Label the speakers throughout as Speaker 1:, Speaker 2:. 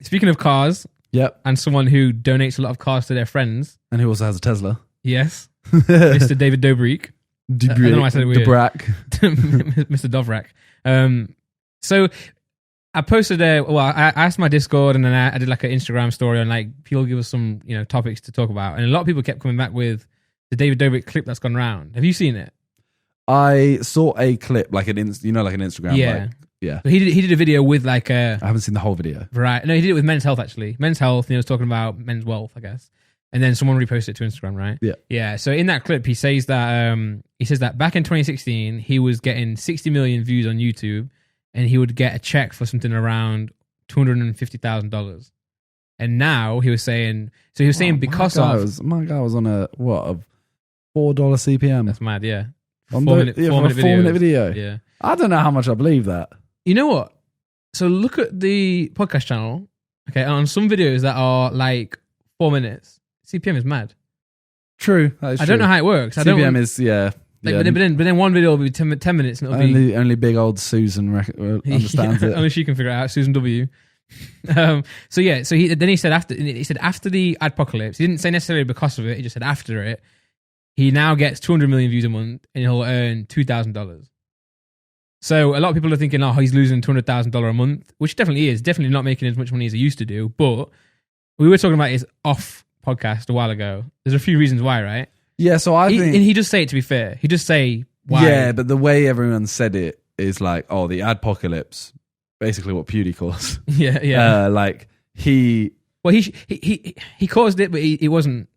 Speaker 1: Speaking of cars,
Speaker 2: Yep.
Speaker 1: and someone who donates a lot of cars to their friends.
Speaker 2: And who also has a Tesla.
Speaker 1: Yes. Mr. David Dobrik. I don't know why I said it weird.
Speaker 2: DOBRIK.
Speaker 1: Mr. DOBRIK. So I posted I asked my Discord, and then I did like an Instagram story on like people give us some topics to talk about, and a lot of people kept coming back with the David Dobrik clip that's gone around. Have you seen it?
Speaker 2: I saw a clip, like an Instagram.
Speaker 1: Yeah.
Speaker 2: Yeah.
Speaker 1: So he did a video with like a...
Speaker 2: I haven't seen the whole video.
Speaker 1: Right. No, he did it with Men's Health, actually. Men's Health, he was talking about men's wealth, I guess. And then someone reposted it to Instagram, right?
Speaker 2: Yeah.
Speaker 1: Yeah. So in that clip, he says that back in 2016, he was getting 60 million views on YouTube, and he would get a check for something around $250,000. And now he was saying... So he was saying
Speaker 2: my guy was on a $4 CPM.
Speaker 1: That's mad, yeah.
Speaker 2: On
Speaker 1: 4 minute
Speaker 2: video.
Speaker 1: Yeah.
Speaker 2: I don't know how much I believe that.
Speaker 1: You know what? So look at the podcast channel. Okay, on some videos that are like 4 minutes, CPM is mad.
Speaker 2: True.
Speaker 1: I don't know how it works.
Speaker 2: CPM is, yeah.
Speaker 1: But then one video will be 10 minutes, and it'll be
Speaker 2: only big old Susan understands it.
Speaker 1: Only she can figure it out. Susan W. So he said after the Adpocolypse, he didn't say necessarily because of it. He just said after it, he now gets 200 million views a month, and he'll earn $2,000. So a lot of people are thinking, oh, he's losing $200,000 a month, which definitely is. Definitely not making as much money as he used to do. But we were talking about his off podcast a while ago. There's a few reasons why, right?
Speaker 2: Yeah, so I think...
Speaker 1: And he does say it, to be fair. He does say why.
Speaker 2: Yeah, but the way everyone said it is like, oh, the Adpocolypse, basically what Pewdie calls.
Speaker 1: Yeah, yeah.
Speaker 2: Like, he...
Speaker 1: Well, he caused it, but it wasn't...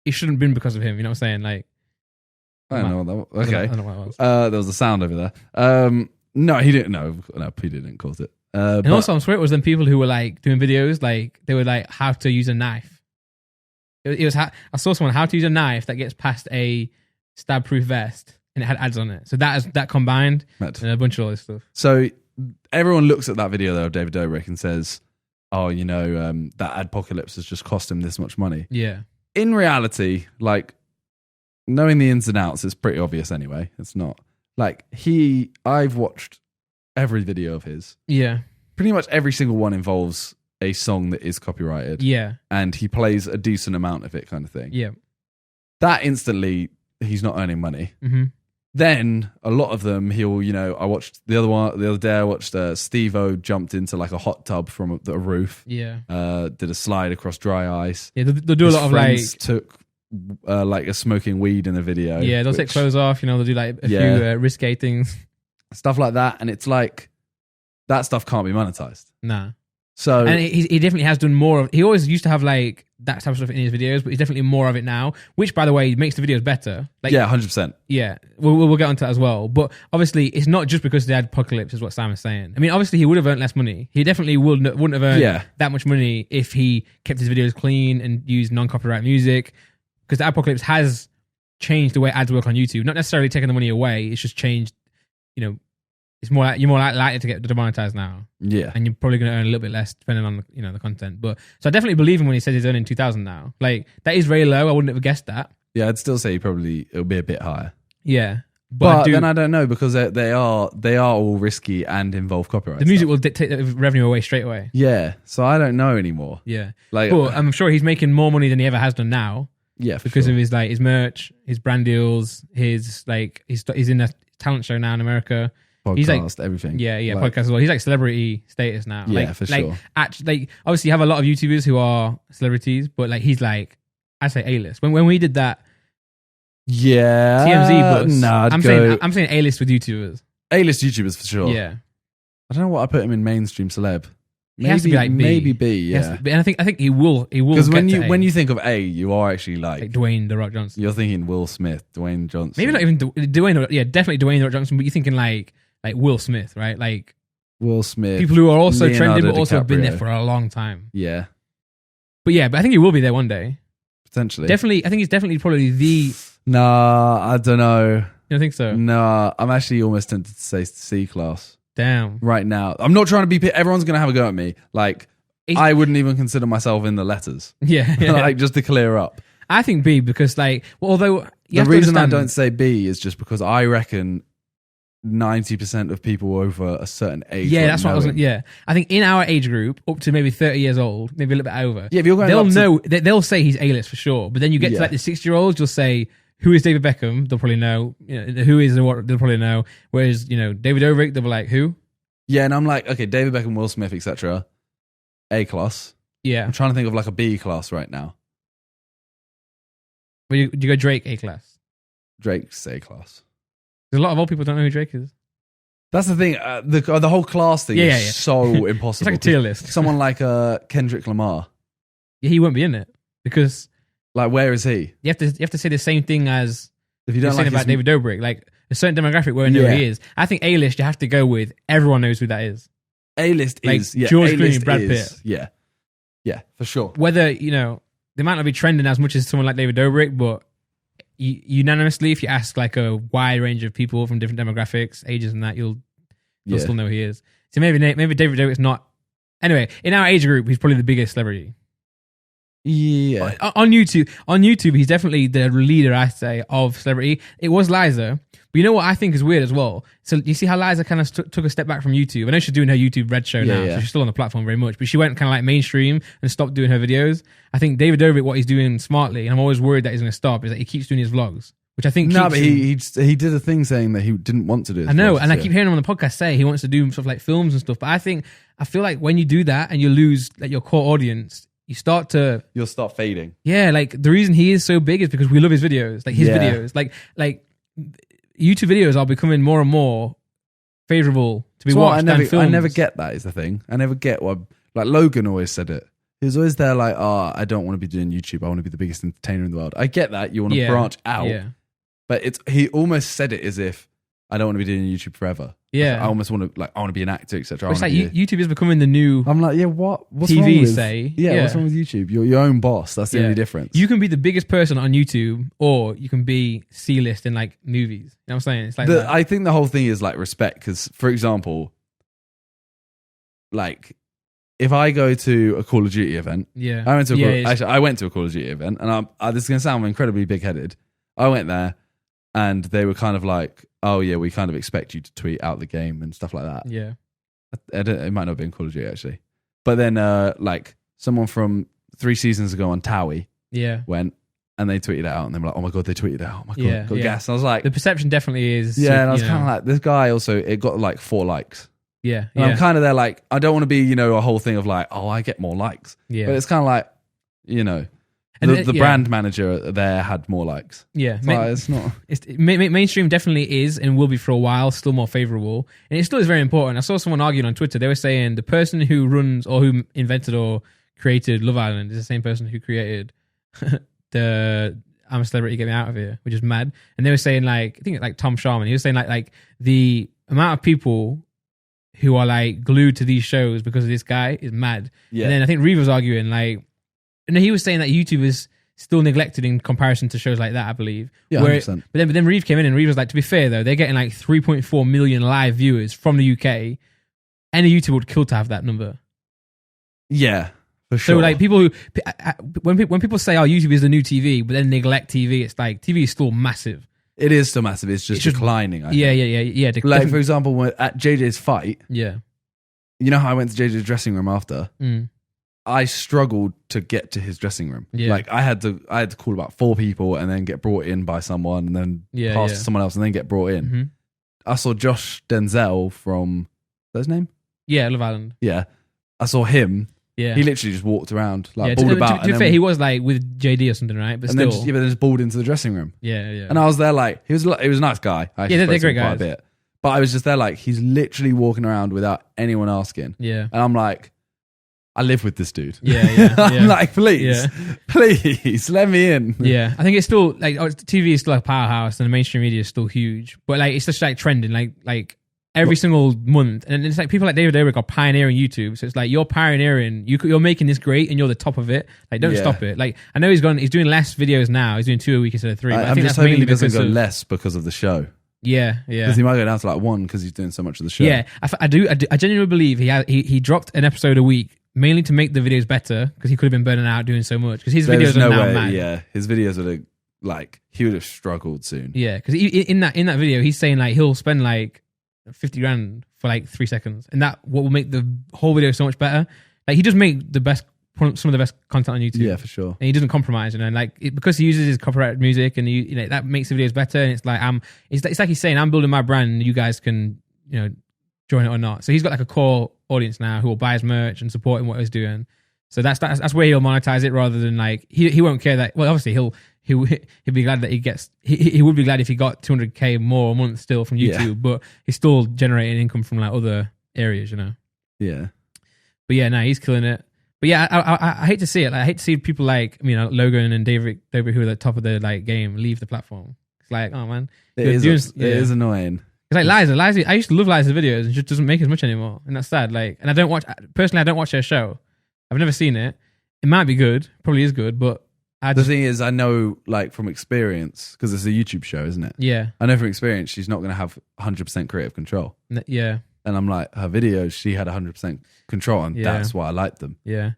Speaker 1: It shouldn't have been because of him, you know what I'm saying? Like...
Speaker 2: I don't know what that was. Okay.
Speaker 1: I don't know what it was.
Speaker 2: There was a sound over there. No, he didn't. No, Pewdie didn't cause it.
Speaker 1: And also, I'm sure it was them people who were like doing videos, like they were like how to use a knife. It was I saw someone how to use a knife that gets past a stab-proof vest, and it had ads on it. So that combined, and a bunch of all this stuff.
Speaker 2: So everyone looks at that video though of David Dobrik and says, "Oh, that Adpocolypse has just cost him this much money."
Speaker 1: Yeah.
Speaker 2: In reality, like knowing the ins and outs, it's pretty obvious anyway. It's not. Like, I've watched every video of his.
Speaker 1: Yeah.
Speaker 2: Pretty much every single one involves a song that is copyrighted.
Speaker 1: Yeah.
Speaker 2: And he plays a decent amount of it, kind of thing.
Speaker 1: Yeah.
Speaker 2: That instantly, he's not earning money.
Speaker 1: Mm-hmm.
Speaker 2: Then, a lot of them, I watched the other day, I watched Steve-O jumped into like a hot tub from a roof.
Speaker 1: Yeah.
Speaker 2: Did a slide across dry ice.
Speaker 1: Yeah, they'll do a lot of like...
Speaker 2: took... like a smoking weed in a video.
Speaker 1: Yeah, they'll take clothes off, they'll do like a few risque things.
Speaker 2: Stuff like that, and it's like, that stuff can't be monetized.
Speaker 1: Nah.
Speaker 2: So...
Speaker 1: And he definitely has done more of... He always used to have like that type of stuff in his videos, but he's definitely more of it now, which, by the way, makes the videos better. Like,
Speaker 2: yeah, 100%.
Speaker 1: Yeah, we'll get onto that as well. But obviously, it's not just because of the Adpocolypse, is what Sam is saying. I mean, obviously, he would have earned less money. He definitely wouldn't have earned that much money if he kept his videos clean and used non-copyright music. Because the Adpocolypse has changed the way ads work on YouTube. Not necessarily taking the money away. It's just changed, it's more like, you're more likely to get demonetized now.
Speaker 2: Yeah.
Speaker 1: And you're probably going to earn a little bit less depending on the content. But so I definitely believe him when he says he's earning 2,000 now. Like, that is very low. I wouldn't have guessed that.
Speaker 2: Yeah, I'd still say it'll be a bit higher.
Speaker 1: Yeah.
Speaker 2: But then I don't know, because they are all risky and involve copyright.
Speaker 1: The music will take the revenue away straight away.
Speaker 2: Yeah. So I don't know anymore.
Speaker 1: Yeah.
Speaker 2: Like,
Speaker 1: but I'm sure he's making more money than he ever has done now.
Speaker 2: Yeah,
Speaker 1: because of his his merch, his brand deals, he's in a talent show now in America.
Speaker 2: Podcast,
Speaker 1: he's like,
Speaker 2: everything.
Speaker 1: Yeah, podcast as well. He's like celebrity status now.
Speaker 2: Yeah, for sure.
Speaker 1: Obviously, you have a lot of YouTubers who are celebrities, but like he's like, I say A-list. When we did that, TMZ bus.
Speaker 2: Nah,
Speaker 1: I'm saying A-list with YouTubers.
Speaker 2: A-list YouTubers for sure.
Speaker 1: Yeah,
Speaker 2: I don't know what I put him in mainstream celeb.
Speaker 1: He has to be like B.
Speaker 2: Maybe B, yeah.
Speaker 1: And I think he will.
Speaker 2: Because when you think of A, you are actually like
Speaker 1: Dwayne The Rock Johnson.
Speaker 2: You're thinking Will Smith, Dwayne Johnson.
Speaker 1: Maybe not even Dwayne. Yeah, definitely Dwayne The Rock Johnson. But you're thinking like Will Smith, right? Like
Speaker 2: Will Smith.
Speaker 1: People who are also
Speaker 2: Leonardo
Speaker 1: trending, but also have been
Speaker 2: DiCaprio.
Speaker 1: there for a long time.
Speaker 2: Yeah,
Speaker 1: but I think he will be there one day.
Speaker 2: Potentially.
Speaker 1: Definitely, I think he's definitely probably the.
Speaker 2: Nah, I don't know.
Speaker 1: You don't think so?
Speaker 2: Nah, I'm actually almost tempted to say C-class.
Speaker 1: Damn.
Speaker 2: Right now, I'm not trying to be. Everyone's gonna have a go at me. Like. I wouldn't even consider myself in the letters.
Speaker 1: Yeah.
Speaker 2: Like, just to clear up.
Speaker 1: I think B because although...
Speaker 2: The reason I don't say B is just because I reckon 90% of people over a certain age.
Speaker 1: Yeah, that's what I was. Yeah, I think in our age group, up to maybe 30 years old, maybe a little bit over.
Speaker 2: Yeah, if you're going
Speaker 1: they'll
Speaker 2: up to-
Speaker 1: know. They'll say he's A-list for sure. But then you get to like the 60-year-olds, you'll say, "Who is David Beckham?" They'll probably know. Who is and what? They'll probably know. Whereas David Dobrik, they'll be like, "Who?"
Speaker 2: Yeah, and I'm like, okay, David Beckham, Will Smith, etc. A class.
Speaker 1: Yeah.
Speaker 2: I'm trying to think of like a B class right now.
Speaker 1: Do you go Drake A class?
Speaker 2: Drake's A class.
Speaker 1: There's a lot of old people don't know who Drake is.
Speaker 2: That's the thing. The whole class thing is so impossible.
Speaker 1: It's like a tier list.
Speaker 2: Someone like Kendrick Lamar.
Speaker 1: Yeah, he won't be in it because
Speaker 2: like, where is he?
Speaker 1: you have to say the same thing as
Speaker 2: If you don't
Speaker 1: saying
Speaker 2: like
Speaker 1: about David Dobrik. Like a certain demographic won't know who he is. I think A-list you have to go with everyone knows who that is.
Speaker 2: A-list
Speaker 1: Like
Speaker 2: is
Speaker 1: George
Speaker 2: A-list
Speaker 1: Clooney, Brad
Speaker 2: is,
Speaker 1: Pitt.
Speaker 2: Yeah, for sure.
Speaker 1: Whether they might not be trending as much as someone like David Dobrik, but unanimously, if you ask like a wide range of people from different demographics, ages, and that, you'll still know who he is. So maybe David Dobrik's not. Anyway, in our age group, he's probably the biggest celebrity.
Speaker 2: Yeah.
Speaker 1: On YouTube, he's definitely the leader, I say, of celebrity. It was Liza. But you know what I think is weird as well? So you see how Liza kind of took a step back from YouTube. I know she's doing her YouTube Red show now, so she's still on the platform very much. But she went kind of like mainstream and stopped doing her videos. I think David Dobrik, what he's doing smartly, and I'm always worried that he's going to stop, is that he keeps doing his vlogs, which I think
Speaker 2: but he did a thing saying that he didn't want to do it.
Speaker 1: I know, and I keep hearing him on the podcast say he wants to do stuff like films and stuff. But I feel like when you do that and you lose like your core audience, you'll start fading. Yeah, like the reason he is so big is because we love his videos. Like his videos. Like YouTube videos are becoming more and more favorable to be watched than films.
Speaker 2: I never get that is the thing. I never get what, like Logan always said it. He was always there like, I don't want to be doing YouTube. I want to be the biggest entertainer in the world. I get that. You want to branch out. Yeah. But he almost said it as if I don't want to be doing YouTube forever.
Speaker 1: Yeah.
Speaker 2: I almost want to I want to be an actor, etc.
Speaker 1: It's like YouTube is becoming the new.
Speaker 2: I'm like, what's
Speaker 1: TV
Speaker 2: wrong with,
Speaker 1: say?
Speaker 2: Yeah, what's wrong with YouTube? You're your own boss. That's the only difference.
Speaker 1: You can be the biggest person on YouTube, or you can be C-list in like movies. You know what I'm saying? It's like
Speaker 2: I think the whole thing is like respect. Because, for example, like if I go to a Call of Duty event, I went to a Call of Duty event, and this is going to sound incredibly big-headed. I went there, and they were kind of like, "Oh yeah, we kind of expect you to tweet out the game and stuff like that."
Speaker 1: Yeah,
Speaker 2: it might not have been Call of Duty actually, but then like someone from 3 seasons ago on Towie, went and they tweeted it out, and they were like, "Oh my god, they tweeted it out! Oh my god, got gas!" And I was like,
Speaker 1: the perception definitely is.
Speaker 2: Yeah, and I was kind of like, this guy also it got like 4 likes.
Speaker 1: Yeah,
Speaker 2: and I'm kind of there like, I don't want to be a whole thing of like, oh, I get more likes. Yeah, but it's kind of like, and the brand manager there had more likes. Yeah, it's not.
Speaker 1: Mainstream definitely is and will be for a while still more favorable, and it still is very important. I saw someone arguing on Twitter. They were saying the person who runs or who invented or created Love Island is the same person who created the I'm a Celebrity, Get Me Out of Here, which is mad. And they were saying like, I think like Tom Sharman. He was saying like the amount of people who are like glued to these shows because of this guy is mad. Yeah. And then I think Reeve was arguing like. And he was saying that YouTube is still neglected in comparison to shows like that, I believe.
Speaker 2: Yeah, 100%.
Speaker 1: But then Reeve came in and Reeve was like, to be fair though, they're getting like 3.4 million live viewers from the UK. Any YouTuber would kill to have that number.
Speaker 2: Yeah, for sure.
Speaker 1: So like people who, when people say, oh, YouTube is the new TV, but then neglect TV, it's like TV is still massive.
Speaker 2: It is still massive. It's just declining. I think.
Speaker 1: Yeah.
Speaker 2: Like for example, at JJ's fight.
Speaker 1: Yeah.
Speaker 2: You know how I went to JJ's dressing room after? I struggled to get to his dressing room. Yeah. Like I had to call about 4 people and then get brought in by someone and then pass to someone else and then get brought in. Mm-hmm. I saw Josh Denzel from, what's his name?
Speaker 1: Yeah, Love Island.
Speaker 2: Yeah. I saw him. Yeah. He literally just walked around, like balled about.
Speaker 1: To be fair, he was like with JD or something, right? But still.
Speaker 2: Then just balled into the dressing room.
Speaker 1: Yeah.
Speaker 2: And I was there like, he was a nice guy.
Speaker 1: They're great guys.
Speaker 2: Quite a bit. But I was just there like, he's literally walking around without anyone asking.
Speaker 1: Yeah.
Speaker 2: And I'm like, I live with this dude.
Speaker 1: Yeah.
Speaker 2: I'm like, please, let me in.
Speaker 1: Yeah, I think it's still like TV is still a powerhouse, and the mainstream media is still huge. But like, it's just like trending, like every single month, and it's like people like David Dobrik are pioneering YouTube. So it's like you're pioneering, you're making this great, and you're the top of it. Like, don't stop it. Like, I know he's doing less videos now. He's doing 2 a week instead of 3.
Speaker 2: I'm just hoping he doesn't go less because of the show.
Speaker 1: Yeah.
Speaker 2: Because he might go down to like 1 because he's doing so much of the show.
Speaker 1: Yeah, I genuinely believe he dropped an episode a week. Mainly to make the videos better, because he could have been burning out doing so much. Because his videos are now mad.
Speaker 2: Yeah, his videos would have he would have struggled soon.
Speaker 1: Yeah, because in that video, he's saying like he'll spend like 50 grand for like 3 seconds, and that what will make the whole video so much better. Like he does make some of the best content on YouTube.
Speaker 2: Yeah, for sure.
Speaker 1: And he doesn't compromise, and like because he uses his copyrighted music, and that makes the videos better. And it's like it's like he's saying, I'm building my brand, and you guys can join it or not. So he's got like a core audience now who will buy his merch and support him what he's doing. So that's where he'll monetize it, rather than like he won't care that. Well, obviously he'll be glad that he would be glad if he got 200k more a month still from YouTube, but he's still generating income from like other areas,
Speaker 2: Yeah.
Speaker 1: But yeah, no, he's killing it. But yeah, I hate to see it. Like, I hate to see people like Logan and Dobrik, who are at the top of the like game, leave the platform. It's like, oh man,
Speaker 2: it is annoying.
Speaker 1: It's like Liza. I used to love Liza's videos, and she just doesn't make as much anymore, and that's sad. Like, and I don't watch her show. I've never seen it. It might be good, probably is good, but
Speaker 2: the thing is, I know like from experience, because it's a YouTube show, isn't it?
Speaker 1: Yeah,
Speaker 2: I know from experience she's not going to have 100% creative control.
Speaker 1: Yeah.
Speaker 2: And I'm like, her videos, she had 100% control, and that's why I liked them.
Speaker 1: Yeah,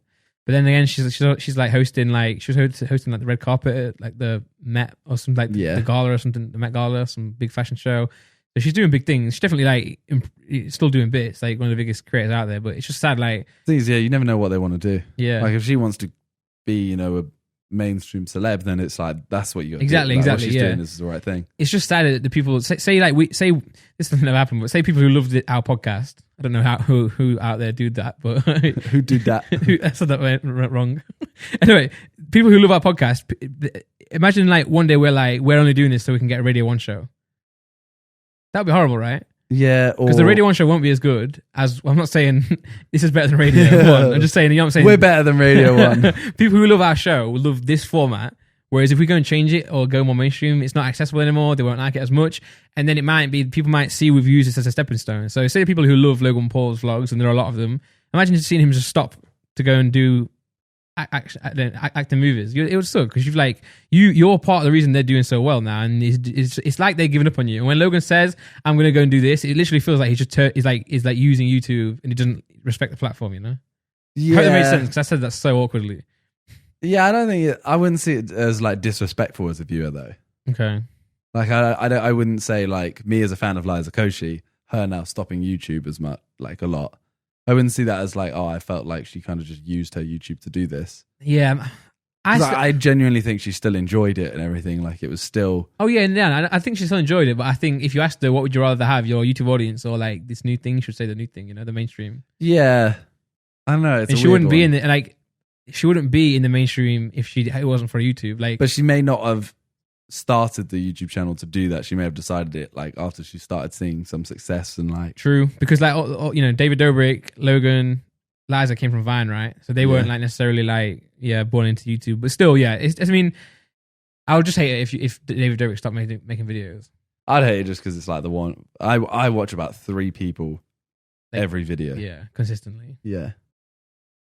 Speaker 1: but then again, she's like hosting, like she was hosting like the red carpet at like the Met or something, like the gala or something, the Met Gala, some big fashion show. So she's doing big things. She's definitely like still doing bits, like one of the biggest creators out there. But it's just sad, like
Speaker 2: the thing is, you never know what they want to do.
Speaker 1: Yeah,
Speaker 2: like if she wants to be, a mainstream celeb, then it's like that's what you got.
Speaker 1: Exactly.
Speaker 2: What she's doing is the right thing.
Speaker 1: It's just sad that the people say this doesn't ever happen, but say people who loved our podcast. I don't know who out there do that, but
Speaker 2: who did that?
Speaker 1: I said that wrong. Anyway, people who love our podcast, imagine like one day we're only doing this so we can get a Radio 1 show. That'd be horrible, right?
Speaker 2: Yeah,
Speaker 1: because the Radio 1 show won't be as good as. Well, I'm not saying this is better than Radio 1. I'm just saying, what I'm saying?
Speaker 2: We're better than Radio 1.
Speaker 1: People who love our show will love this format. Whereas if we go and change it or go more mainstream, it's not accessible anymore. They won't like it as much, and then people might see we've used this as a stepping stone. So, say people who love Logan Paul's vlogs, and there are a lot of them. Imagine just seeing him just stop to go and do act in movies. It would suck because you're part of the reason they're doing so well now, and it's like they're giving up on you. And when Logan says, "I'm going to go and do this," it literally feels like he's like using YouTube, and he doesn't respect the platform.
Speaker 2: Yeah,
Speaker 1: I hope that made sense because I said that so awkwardly.
Speaker 2: Yeah, I wouldn't see it as like disrespectful as a viewer though.
Speaker 1: Okay,
Speaker 2: like I wouldn't say like me as a fan of Liza Koshy, her now stopping YouTube as much, like a lot. I wouldn't see that as like, oh, I felt like she kind of just used her YouTube to do this.
Speaker 1: Yeah.
Speaker 2: I genuinely think she still enjoyed it and everything. Like it was still.
Speaker 1: Oh yeah, I think she still enjoyed it. But I think if you asked her, what would you rather have, your YouTube audience or like this new thing? She would say the new thing, the mainstream.
Speaker 2: Yeah, I don't know.
Speaker 1: She wouldn't be in the she wouldn't be in the mainstream if it wasn't for YouTube. Like,
Speaker 2: but she may not have started the YouTube channel to do that. She may have decided it like after she started seeing some success and like.
Speaker 1: True, because like David Dobrik, Logan, Liza came from Vine, right? So they weren't like necessarily like born into YouTube, but still, I would just hate it if David Dobrik stopped making videos.
Speaker 2: I'd hate it just because it's like the one I watch about 3 people every video.
Speaker 1: Yeah, consistently.
Speaker 2: Yeah.